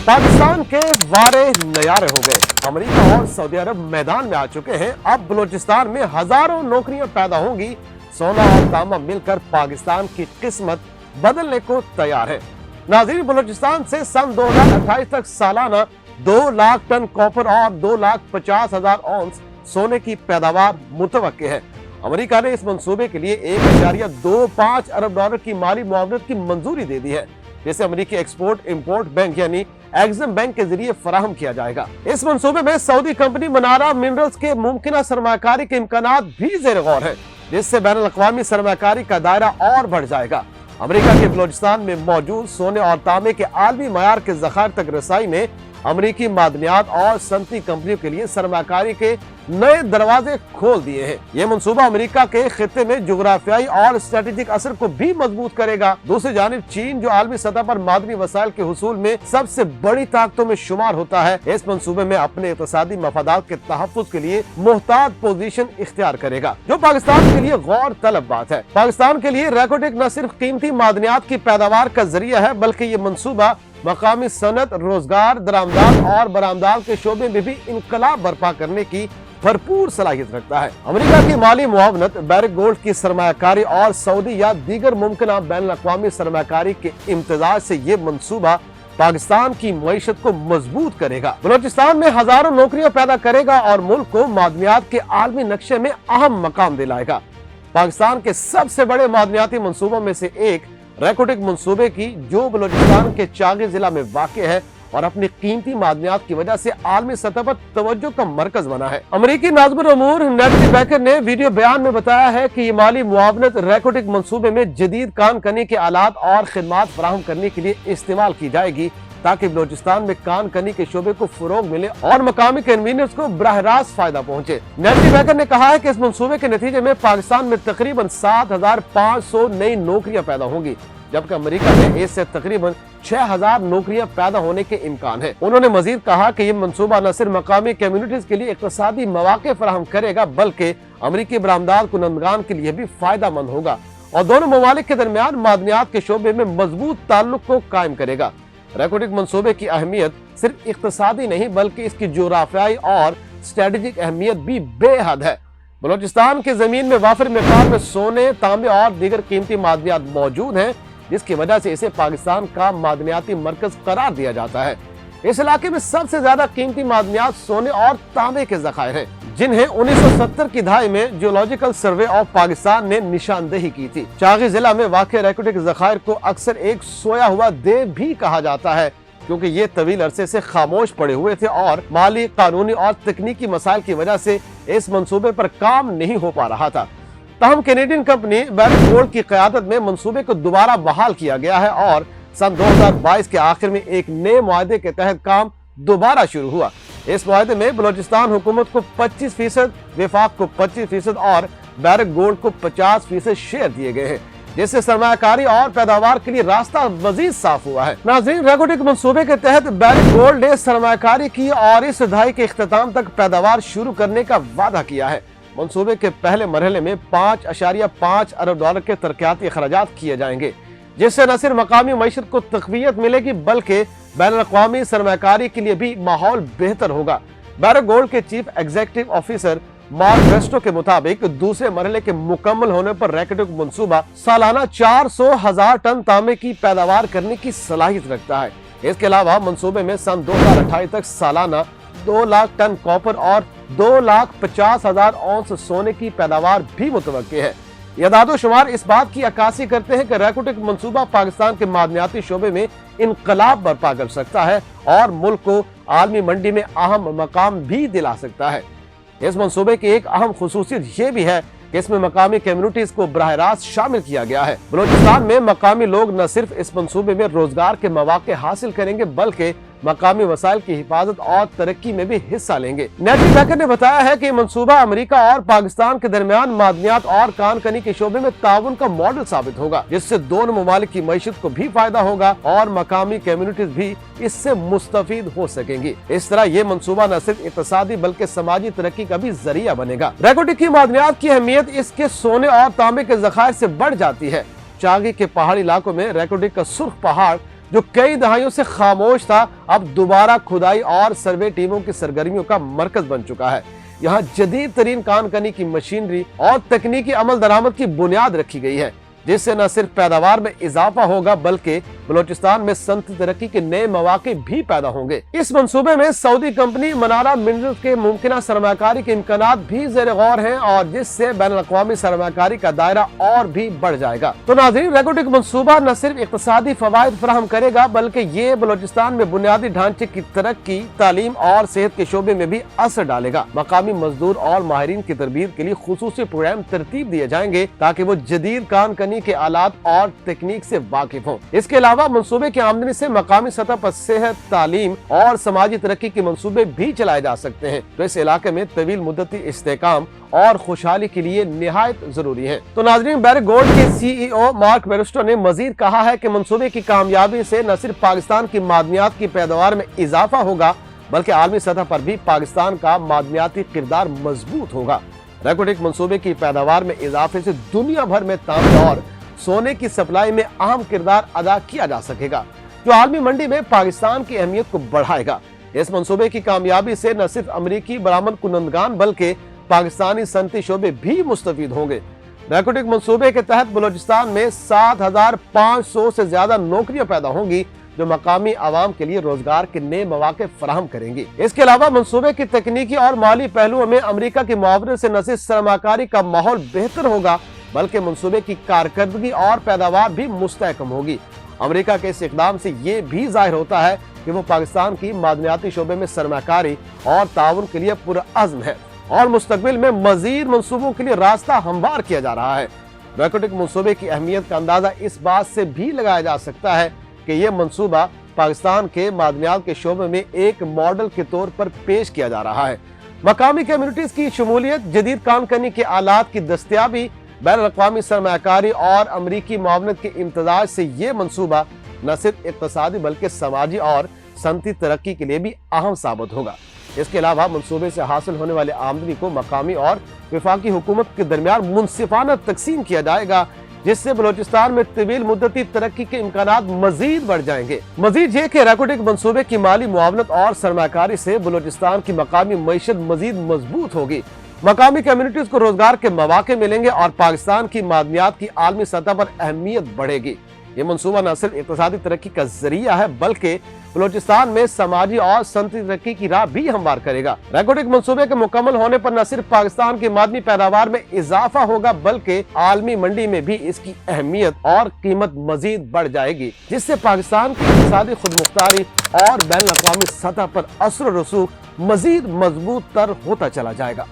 पाकिस्तान के वारे नयारे हो गए। अमेरिका और सऊदी अरब मैदान में आ चुके हैं। अब बलूचिस्तान में हजारों नौकरियां पैदा होंगी। सोना और तांबा मिलकर पाकिस्तान की किस्मत बदलने को तैयार है। नाज़रीन, बलूचिस्तान से सन 2028 तक सालाना 2 लाख टन कॉपर और 2,50,000 औंस सोने की पैदावार मुतवक्के है। अमेरिका ने इस मंसूबे के लिए 1.25 अरब डॉलर की माली मुआवनत की मंजूरी दे दी है, जिसे अमेरिकी एक्सपोर्ट इंपोर्ट बैंक यानी एग्जिम बैंक के जरिए फराहम किया जाएगा। इस मंसूबे में सऊदी कंपनी मनारा मिनरल्स के मुमकिन सरमाकारी के इम्कानात भी ज़ेर गौर है, जिससे बैनुल अक़वामी सरमाकारी का दायरा और बढ़ जाएगा। अमेरिका के बलूचिस्तान में मौजूद सोने और तांबे के आलमी मयार के ज़खायर तक रसाई ने अमेरिकी मादनियात और सनती कंपनियों के लिए सरमाकारी के नए दरवाजे खोल दिए हैं। ये मंसूबा अमेरिका के खित्ते में जुग्राफियाई और स्ट्रेटेजिक असर को भी मजबूत करेगा। दूसरी जानिब चीन, जो आलमी सतह पर मादनी वसाइल के हुसूल में सबसे बड़ी ताकतों में शुमार होता है, इस मंसूबे में अपने इक़्तिसादी मफादात के तहफ़्फ़ुज़ के लिए मुहतात पोजीशन इख्तियार करेगा, जो पाकिस्तान के लिए गौर तलब बात है। पाकिस्तान के लिए रैकोटेक न सिर्फ कीमती मादनियात की पैदावार का जरिया है, बल्कि ये मंसूबा मकामी सनत, रोजगार, दरामदात और बरामदात के शोबे में भी इनकलाब बर्पा करने की भरपूर सलाहियत रखता है। अमेरिका की माली मुआवनत, बैरिक गोल्ड की सरमायाकारी और सऊदी या दीगर मुमकिन बैनुल अक़वामी सरमायाकारी के इम्तिजाज से ये मंसूबा पाकिस्तान की मईशत को मजबूत करेगा, बलूचिस्तान में हजारों नौकरियां पैदा करेगा और मुल्क को मादनियात के आलमी नक्शे में अहम मकाम दिलाएगा। पाकिस्तान के सबसे बड़े मादनियाती मंसूबों में से एक रैकोटेक मंसूबे की, जो बलूचिस्तान के चागी जिला में वाक़ है और अपनी कीमती मादनियात की वजह से आलमी सतह पर तवज्जो का मरकज बना है। अमेरिकी नाज़िमुल उमूर नेटली बैकर ने वीडियो बयान में बताया है कि ये माली मुआवनत रैकोटेक मंसूबे में जदीद कान कनी के आलात और खिदमात फराहम करने के लिए इस्तेमाल की जाएगी, ताकि बलूचिस्तान में कान कनी के शोबे को फरोग मिले और मकामी कन्वीनियंस को बराह रास्त फायदा पहुंचे। नेटली बैकर ने कहा है कि इस मंसूबे के नतीजे में पाकिस्तान में तकरीबन 7,500 नई नौकरियां पैदा होंगी, जबकि अमेरिका में इससे तकरीबन 6,000 नौकरियां पैदा होने के इम्कान है। उन्होंने मजीद कहा कि ये मंसूबा न सिर्फ मकामी कम्युनिटीज के लिए इक़्तिसादी मौक़े फराहम करेगा, बल्कि अमेरिकी बरामदात कुनंदगान के लिए भी फायदा मंद होगा और दोनों ममालिक के दरमियान मादनियात के शोबे में मजबूत ताल्लुक को कायम करेगा। रैकोटेक मंसूबे की अहमियत सिर्फ इक़्तिसादी नहीं, बल्कि इसकी जोग्राफियाई और स्ट्रेटेजिक अहमियत भी बेहद है। बलूचिस्तान की जमीन में वाफिर मिक़दार में सोने, तांबे और दीगर कीमती मादनियात मौजूद हैं, जिसकी वजह से इसे पाकिस्तान का मादनियाती मरकज करार दिया जाता है। इस इलाके में सबसे ज्यादा कीमती मादनियात सोने और तांबे के ज़खायर हैं, जिन्हें 1970 की दहाई में जियोलॉजिकल सर्वे ऑफ पाकिस्तान ने निशानदेही की थी। चागी जिला में वाक़ रैकोटेक ज़खायर को अक्सर एक सोया हुआ देव भी कहा जाता है, क्योंकि ये तवील अरसे से खामोश पड़े हुए थे और माली, कानूनी और तकनीकी मसाइल की वजह से इस मंसूबे पर काम नहीं हो पा रहा था। तहम कैनेडियन कंपनी बैरिक गोल्ड की क़यादत में मंसूबे को दोबारा बहाल किया गया है और सन 2022 के आखिर में एक नए मुआहदे के तहत काम दोबारा शुरू हुआ। इस मुआहदे में बलूचिस्तान हुकूमत को 25%, विफाक को 25% और बैरिक गोल्ड को 50% शेयर दिए गए हैं, जिससे सरमायाकारी और पैदावार के लिए रास्ता मजीद साफ हुआ है। नाज़रीन, रैकोटेक मंसूबे के तहत बैरिक गोल्ड ने सरमायाकारी की और इस दहाई के इख्तिताम तक पैदावार शुरू करने का वादा किया है। मंसूबे के पहले मरहले में 5.5 अरब डॉलर के तरक्याती अखराजात किए जाएंगे, जिससे न सिर्फ मकामी मईशत को तक़वियत मिलेगी, बल्कि बैनुल अक़वामी सरमायाकारी के लिए भी माहौल बेहतर होगा। बैरिक गोल्ड के चीफ एग्जीक्यूटिव ऑफिसर मार्क वेस्टो के मुताबिक दूसरे मरहले के मुकम्मल होने पर रैकोटेक मंसूबा सालाना 400,000 टन तांबे की पैदावार करने की सलाहियत रखता है। इसके अलावा मंसूबे में सन 2028 तक सालाना 2 लाख टन कॉपर और 2,50,000 औंस सोने की पैदावार भी मुतवक्के है। ये दादो शुमार इस बात की अक्कासी करते हैं कि रैकोटेक मंसूबा पाकिस्तान के मादनियाती शोबे में इनकलाब बर्पा कर सकता है और मुल्क को आलमी मंडी में अहम मकाम भी दिला सकता है। इस मंसूबे की एक अहम खुसूसियत ये भी है कि इसमें मकामी कम्युनिटीज को बराह रास्त शामिल किया गया है। बलूचिस्तान में मकामी लोग न सिर्फ इस मंसूबे में रोजगार के मौके हासिल करेंगे, बल्कि मकामी वसाइल की हिफाजत और तरक्की में भी हिस्सा लेंगे। नेटली बैकर ने बताया है कि मंसूबा अमेरिका और पाकिस्तान के दरमियान मादनियात और कान कनी के शोबे में ताउन का मॉडल साबित होगा, जिससे दोनों ममालिक की मईशत को भी फायदा होगा और मकामी कम्युनिटीज भी इससे मुस्तफीद हो सकेंगी। इस तरह ये मंसूबा न सिर्फ इक़्तिसादी बल्कि समाजी तरक्की का भी जरिया बनेगा। रैकोटेक की मादनियात की अहमियत इसके सोने और तांबे के ज़खायर से बढ़ जाती है। चागी के पहाड़ी इलाकों में रैकोटेक का सुर्ख पहाड़ जो कई दहाइयों से खामोश था, अब दोबारा खुदाई और सर्वे टीमों की सरगर्मियों का मरकज बन चुका है। यहाँ जदीद तरीन कान कनी की मशीनरी और तकनीकी अमल दरामद की बुनियाद रखी गई है, जिससे न सिर्फ पैदावार में इजाफा होगा बल्कि बलोचिस्तान में सनती तरक्की के नए मौके भी पैदा होंगे। इस मंसूबे में सऊदी कंपनी मनारा मिनरल्स के मुमकिन सरमाकारी के इम्कानात भी ज़ेर गौर हैं और जिससे बैनुल-अक़वामी सरमाकारी का दायरा और भी बढ़ जाएगा। तो नाज़रीन, रेगोटिक मंसूबा न सिर्फ इक़्तिसादी फवायद फराहम करेगा बल्कि ये बलोचिस्तान में बुनियादी ढांचे की तरक्की, तालीम और सेहत के शोबे में भी असर डालेगा। मकामी मजदूर और माहिरीन की तरबियत के लिए खुसूसी प्रोग्राम तरतीब दिए जाएंगे ताकि वो जदीद कान कनी के आलात और तकनीक से वाकिफ हों। इसके अलावा मंसूबे की आमदनी से मकामी सतह पर सेहत, तालीम और समाजी तरक्की के मंसूबे भी चलाए जा सकते हैं, तो इस इलाके में तवील मुद्दती इस्तेहकाम और खुशहाली के लिए निहायत जरूरी है। तो नाज़रीन, बैरिक गोल्ड के CEO मार्क बेरिस्टो ने मजीद कहा है कि मंसूबे की कामयाबी से न सिर्फ पाकिस्तान की मादनियात की पैदावार में इजाफा होगा बल्कि आलमी सतह पर भी पाकिस्तान का मादनियाती किरदार मजबूत होगा। रेगोटिक मंसूबे की पैदावार में इजाफे से दुनिया भर में तांबे और सोने की सप्लाई में अहम किरदार अदा किया जा सकेगा, जो आलमी मंडी में पाकिस्तान की अहमियत को बढ़ाएगा। इस मंसूबे की कामयाबी से न सिर्फ अमरीकी बरामद कुनंदगान बल्कि पाकिस्तानी सनती शोबे भी मुस्तफीद होंगे। रेगोटिक मंसूबे के तहत बलोचिस्तान में 7,500 से ज्यादा नौकरियां पैदा होंगी, जो मकामी आवाम के लिए रोजगार के नए मौके फराहम करेंगी। इसके अलावा मंसूबे की तकनीकी और माली पहलुओं में अमेरिका की मुआवनत से न सिर्फ सरमाकारी का माहौल बेहतर होगा बल्कि मंसूबे की कारकर्दगी और पैदावार भी मुस्तहकम होगी। अमेरिका के इस इक़दाम से ये भी जाहिर होता है कि वो पाकिस्तान की मादनियाती शोबे में सरमाकारी और ताउन के लिए पुरअज़्म है और मुस्तकबिल में मजीद मंसूबों के लिए रास्ता हमवार किया जा रहा है। रेगोटिक मंसूबे की अहमियत का अंदाजा इस बात से भी लगाया जा सकता है कि यह मंसूबा पाकिस्तान के मादनियात के शोबे में एक मॉडल के तौर पर पेश किया जा रहा है। मकामी कम्युनिटीज की शमूलियत, जदीद कान कनी के आलात की दस्तियाबी, बैनुल-अक़वामी सरमाकारी और अमरीकी मुआवनत के इम्तजाज से ये मंसूबा न सिर्फ इक़्तिसादी बल्कि समाजी और सनती तरक्की के लिए भी अहम साबित होगा। इसके अलावा मंसूबे से हासिल होने वाले आमदनी को मकामी और वफाकी हुकूमत के दरमियान मुनसिफाना तकसीम किया जाएगा, जिससे बलोचिस्तान में तवील मुद्दती तरक्की के इम्कानात मजीद बढ़ जाएंगे। मजीद ये कि रेगोटिक मंसूबे की माली मुआवनत और सरमाकारी से बलोचिस्तान की मकामी मईशत मजीद मजबूत होगी, मकामी कम्युनिटीज को रोजगार के मौके मिलेंगे और पाकिस्तान की मादनियात की आलमी सतह पर अहमियत बढ़ेगी। ये मंसूबा न सिर्फ इक़्तिसादी तरक्की का जरिया है बल्कि बलोचिस्तान में समाजी और सनती तरक्की की राह भी हमवार करेगा। रेगोटिक मंसूबे के मुकम्मल होने पर न सिर्फ पाकिस्तान की मादनी पैदावार में इजाफा होगा बल्कि आलमी मंडी में भी इसकी अहमियत और कीमत मजीद बढ़ जाएगी, जिससे पाकिस्तान की इक़्तिसादी खुदमुख्तारी और बैनुल-अक़वामी सतह पर असर और रसूख मजीद मजबूत तर होता चला जाएगा।